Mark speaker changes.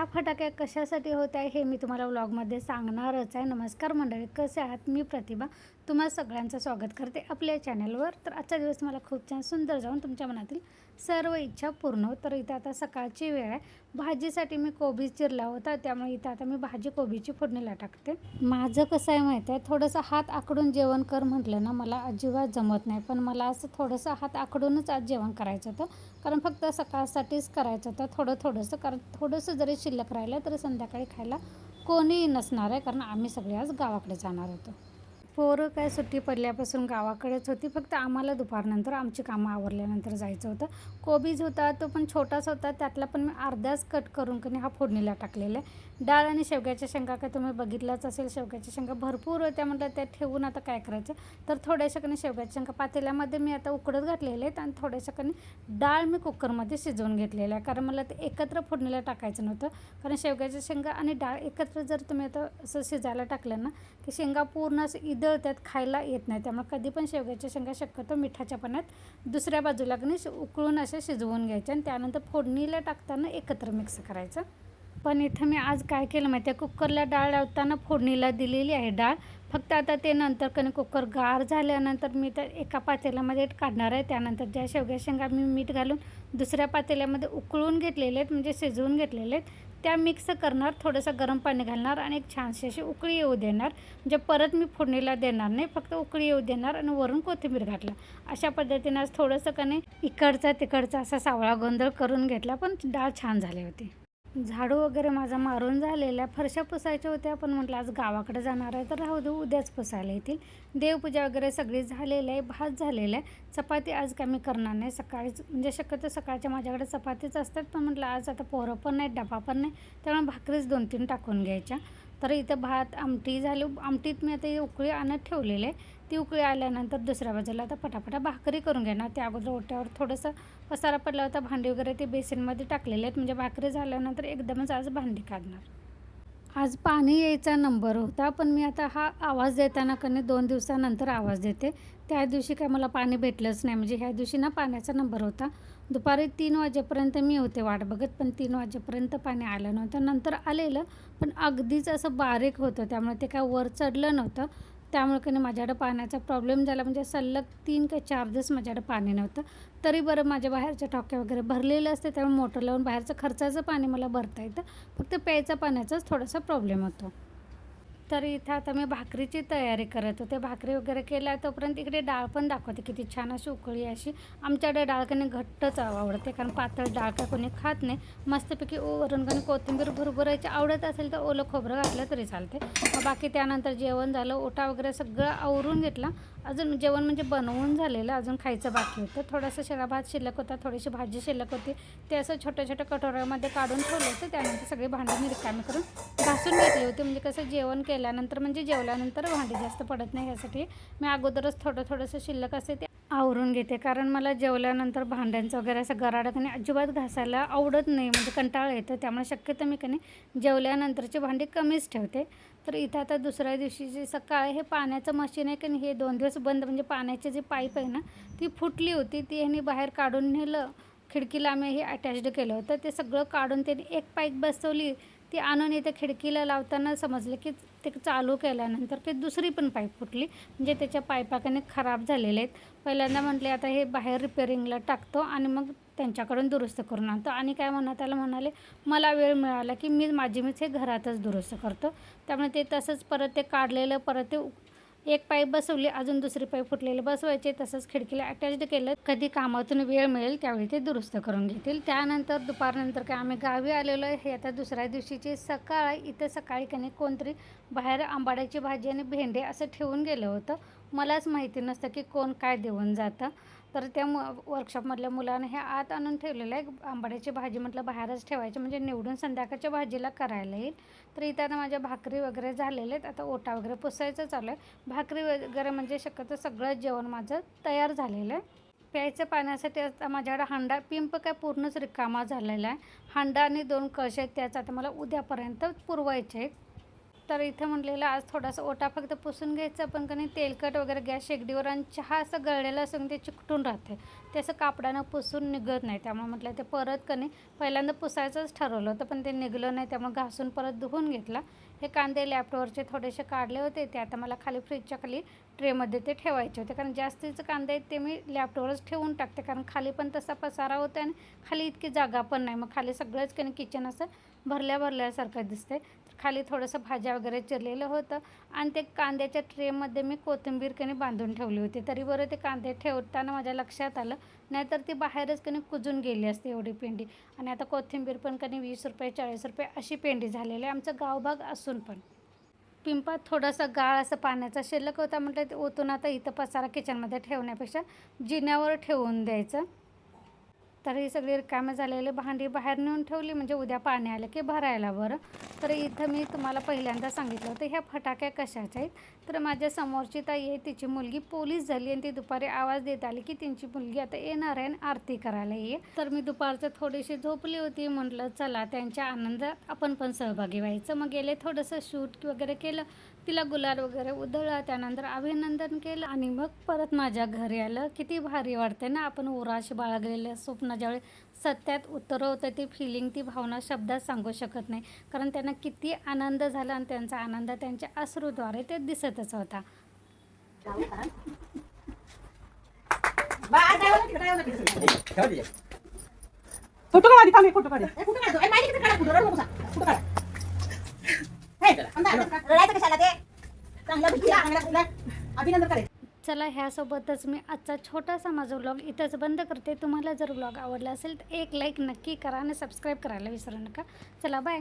Speaker 1: ह्या फटाक्या कशासाठी होत आहे हे मी तुम्हाला व्लॉगमध्ये सांगणारच आहे. नमस्कार मंडळी, कसे आहात? मी प्रतिभा तुम्हा सगळ्यांचं स्वागत करते आपल्या चॅनलवर. तर आजचा दिवस मला खूप छान सुंदर जाऊन तुमच्या मनातील सर्व इच्छा पूर्ण हो. तर इथं आता सकाळची वेळ आहे. भाजीसाठी मी कोबी चिरला होता, त्यामुळे इथं आता मी भाजी कोबीची फोडणीला टाकते. माझं कसं आहे माहीत आहे, थोडंसं हात आखडून जेवण कर म्हटलं ना, मला अजिबात जमत नाही. पण मला असं थोडंसं हात आखडूनच आज जेवण करायचं होतं, कारण फक्त सकाळसाठीच करायचं होतं थोडंसं. कारण थोडंसं जरी शिल्लक राहिलं तरी संध्याकाळी खायला कोणीही नसणार आहे, कारण आम्ही सगळे आज गावाकडे जाणार होतो. पोरं काय सुट्टी पडल्यापासून गावाकडेच होती. फक्त आम्हाला दुपारनंतर आमची कामं आवरल्यानंतर जायचं होतं. कोबीज होता, तो पण छोटाच होता, त्यातला पण मी अर्धाच कट करून हा फोडणीला टाकलेला आहे. डाळ आणि शेवग्याच्या शेंगा काय तुम्ही बघितलंच असेल, शेवग्याच्या शेंगा भरपूर होत्या. म्हटलं त्या ठेवून आता काय करायचं, तर थोड्याशा शेवग्याच्या शेंगा पातेल्यामध्ये मी आता उकडत घातलेले आहेत आणि थोड्याशा डाळ मी कुकरमध्ये शिजवून घेतलेलं आहे, कारण मला ते एकत्र फोडणीला टाकायचं नव्हतं. कारण शेवग्याच्या शेंगा आणि डाळ एकत्र जर तुम्ही आता असं शिजायला टाकलं ना, की शेंगा पूर्ण असं इदळतात, खायला येत नाही. त्यामुळे कधी पण शेवग्याच्या शेंगा शक्यतो मिठाच्या पाण्यात दुसऱ्या बाजूला उकळून असे शिजवून घ्यायचे आणि त्यानंतर फोडणीला टाकताना एकत्र मिक्स करायचं. पण इथं मी आज काय केलं माहिती आहे, कुकरला डाळ लावताना फोडणीला दिलेली आहे डाळ. फक्त आता ते नंतर कुकर गार झाल्यानंतर मी तर एका पातेल्यामध्ये काढणार आहे. त्यानंतर ज्या शेवग्या शेंगा मी मीठ घालून दुसऱ्या पातेल्यामध्ये उकळून घेतलेले आहेत, म्हणजे शिजवून घेतलेले आहेत, त्या मिक्स करणार. थोडंसं गरम पाणी घालणार आणि एक छानशी अशी उकळी येऊ देणार. म्हणजे परत मी फोडणीला देणार नाही, फक्त उकळी येऊ देणार आणि वरून कोथिंबीर घातलं. अशा पद्धतीने आज थोडंसं इकडचा तिकडचा असा सावळा गोंधळ करून घेतला, पण डाळ छान झाली होती. झाडू वगैरे माझा मारून झालेला आहे. फरशा पुसायच्या होत्या, पण म्हटलं आज गावाकडे जाणार आहे तर राहू दे, उद्याच पुसायला येतील. देवपूजा वगैरे सगळी झालेली आहे. भात झालेला आहे. चपाती आज काय मी करणार नाही. सकाळीच म्हणजे शक्यतो सकाळच्या माझ्याकडे चपातीच असतात, पण म्हटलं आज आता पोरं पण नाही, डबा पण नाही, त्यामुळे भाकरीच 2-3 टाकून घ्यायच्या. तर इथं भात आमटी झाली. आमटीत मी आता उकळी आणत ठेवलेले आहे. ती उकळी आल्यानंतर दुसऱ्या बाजूला आता पटापटा भाकरी करून घेणार. त्या अगोदर ओट्यावर थोडंसं पसारा पडला होता, भांडी वगैरे ते बेसिनमध्ये टाकलेले आहेत, म्हणजे भाकरी झाल्यानंतर एकदमच आज भांडी काढणार. आज पाणी यायचा नंबर होता, पण मी आता हा आवाज देताना 2 दिवसानंतर आवाज देते. त्या दिवशी काय मला पाणी भेटलंच नाही, म्हणजे ह्या दिवशी ना पाण्याचा नंबर होता. दुपारी 3 वाजेपर्यंत मी होते वाट बघत, पण 3 वाजेपर्यंत पाणी आलं नव्हतं. नंतर आलेलं, पण अगदीच असं बारीक होतं, त्यामुळे ते काय वर चढलं नव्हतं. त्यामुळे माझ्याकडं पाण्याचा प्रॉब्लेम झाला, म्हणजे सलग 3 का 4 दिवस माझ्याकडं पाणी नव्हतं. तरी बरं, माझ्या बाहेरच्या टाक्या वगैरे भरलेलं असते, त्यामुळे मोटर लावून बाहेरचं खर्चाचं पाणी मला भरता येतं. फक्त प्यायचा पाण्याचाच थोडासा प्रॉब्लेम होतो. तर इथं आता मी भाकरीची तयारी करत होते. भाकरी वगैरे केल्या, तोपर्यंत इकडे डाळ पण दाखवते, किती छान अशी उकळी अशी. आमच्याकडे डाळ घट्टच आवडते, कारण पातळ डाळ काय कोणी खात नाही. मस्तपैकी वरून कोथिंबीर भरभरायची, आवडत असेल तर ओलं खोबरं घातलं तरी चालते. बाकी त्यानंतर जेवण झालं, ओटा वगैरे सगळं आवरून घेतला. अजून जेवण म्हणजे बनवून झालेलं, अजून खायचं बाकी होतं. थोडासा शिळा भात शिल्लक होता, थोडीशी भाजी शिल्लक होती, ते असं छोट्या छोट्या कटोऱ्यामध्ये काढून ठेवलं होतं. त्यानंतर सगळी भांडी मी रिकामी करून घासून घेतली होती, म्हणजे कसं जेवण केल्यानंतर म्हणजे जेवल्यानंतर भांडी जास्त पडत नाही, यासाठी मी अगोदरच थोडंसं शिल्लक असते ते आवरून घेते. कारण मला जेवल्यानंतर भांड्यांचं वगैरे असं गराडं अजिबात घासायला आवडत नाही, म्हणजे कंटाळा येतो. त्यामुळे शक्यतो मी जेवल्यानंतरची भांडी कमीच ठेवते. तर इथं आता दुसऱ्या दिवशीची सकाळ, हे पाण्याचं मशीन आहे हे 2 दिवस बंद, म्हणजे पाण्याची जी पाईप आहे ना ती फुटली होती. ती ह्यानी बाहेर काढून नेलं. खिडकीला आम्ही हे अटॅच्ड केलं होतं, ते सगळं काढून त्यांनी एक पाईप बसवली. ती आणून इथे खिडकीला लावताना समजलं की ते चालू केल्यानंतर ते दुसरी पण पाईप फुटली, म्हणजे त्याच्या पाईपा खराब झालेले आहेत. पहिल्यांदा म्हटले आता हे बाहेर रिपेअरिंगला टाकतो आणि मग त्यांच्याकडून दुरुस्त करून आणतो. आणि काय त्याला म्हणाले, मला वेळ मिळाला की मीच हे घरातच दुरुस्त करतो. त्यामुळे ते तसंच परत ते काढलेलं, परत ते एक पाईप बसवली, अजून दुसरी पाईप फुटलेले बसवायचे, तसंच खिडकीला अटॅच्ड केलं. कधी कामातून वेळ मिळेल त्यावेळी ते दुरुस्त करून घेतील. त्यानंतर दुपारनंतर काय आम्ही गावी आलेलो आहे. हे आता दुसऱ्या दिवशीची सकाळ आहे. इथं सकाळी कोणतरी बाहेर आंबाड्याची भाजी आणि भेंडे असं ठेवून गेलं होतं. मलाच माहिती नसतं की कोण काय देऊन जातं. तर त्या वर्कशॉपमधल्या मुलानं हे आत आणून ठेवलेलं आहे. आंबाड्याची भाजी म्हटलं बाहेरच ठेवायची, म्हणजे निवडून संध्याकाळच्या भाजीला करायला येईल. तर इथं आता माझ्या भाकरी वगैरे झालेले आहेत. आता ओटा वगैरे पुसायचं चालू आहे. भाकरी वगैरे म्हणजे शक्यतो सगळं जेवण माझं तयार झालेलं आहे. प्यायच्या पाण्यासाठी आता माझ्याकडे हांडा, पिंप काय पूर्णच रिकामा झालेला आहे. हांडा आणि 2 कळश आहेत, त्याचं आता मला उद्यापर्यंत पुरवायचे आहेत. तर इथे म्हटलेलं आज थोडासा ओटा फक्त पुसून घ्यायचा, पण का नाही तेलकट वगैरे गॅस शेगडीवर आणि चहा असं गळलेलं असून ते चिकटून राहते, ते असं कापडानं पुसून निघत नाही. त्यामुळे म्हटलं ते परत का नाही पहिल्यांदा पुसायचंच ठरवलं होतं, पण ते निघलं नाही. त्यामुळे घासून परत धुवून घेतला. हे कांदे लॅपटॉपवरचे थोडेसे काढले होते, ते आता मला खाली फ्रीजच्या खाली ट्रेमध्ये ते ठेवायचे होते, कारण जास्तीचं कांदे आहेत ते मी लॅपटॉपवरच ठेवून टाकते, कारण खाली पण तसा पसारा होता आणि खाली इतकी जागा पण नाही. मग खाली सगळंच की नाही किचन असं भरल्यासारखं दिसते. तर खाली थोडंसं भाज्या वगैरे चिरलेलं होतं आणि ते कांद्याच्या ट्रेमध्ये मी कोथिंबीर कणी बांधून ठेवली होती. तरी बरं ते कांदे ठेवताना माझ्या लक्षात आलं, नाहीतर ती बाहेरच कणी कुजून गेली असते एवढी पेंडी. आणि आता कोथिंबीर पण कणी 20 रुपये 40 रुपये अशी पेंडी झालेली आहे आमचं गावभाग असून पण. पिंपात थोडासा गाळ असं पाण्याचा शिल्लक होता, म्हटलं ते ओतून आता इथं पसारा किचनमध्ये ठेवण्यापेक्षा जिन्यावर ठेवून द्यायचं. तर ही सगळी रिकामं झालेली भांडी बाहेर नेऊन ठेवली, म्हणजे उद्या पाणी आलं की भरायला बरं. तर इथं मी तुम्हाला पहिल्यांदा सांगितलं होतं ह्या फटाक्या कशाच्या आहेत. तर माझ्या समोरची ताई आहे, तिची मुलगी पोलीस झाली आणि ती दुपारी आवाज देत आली की त्यांची मुलगी आता येणार आहे आणि आरती करायला ये. तर मी दुपारचं थोडीशी झोपली होती, म्हटलं चला त्यांच्या आनंदात आपण पण सहभागी व्हायचं. मग गेले, थोडंसं शूट वगैरे केलं, तिला गुलाल वगैरे उधळला, त्यानंतर अभिनंदन केलं आणि मग परत माझ्या घरी आलं. किती भारी वाटते ना, आपण उराशी बाळगलेलं स्वप्न ज्यावेळी सत्यात उतरवतं, ती फिलिंग, ती भावना शब्दात सांगू शकत नाही. कारण त्यांना किती आनंद झाला आणि त्यांचा आनंद त्यांच्या अश्रूद्वारे ते दिसतच होता.
Speaker 2: फोटो काढ, थांब, फोटो काढ. अभिनंदन करे.
Speaker 1: चला, ह्यासोबतच मी आजचा छोटासा माझा व्लॉग इथंच बंद करते. तुम्हाला जर व्लॉग आवडला असेल तर एक लाईक नक्की करा आणि सबस्क्राईब करायला विसरू नका. चला, बाय.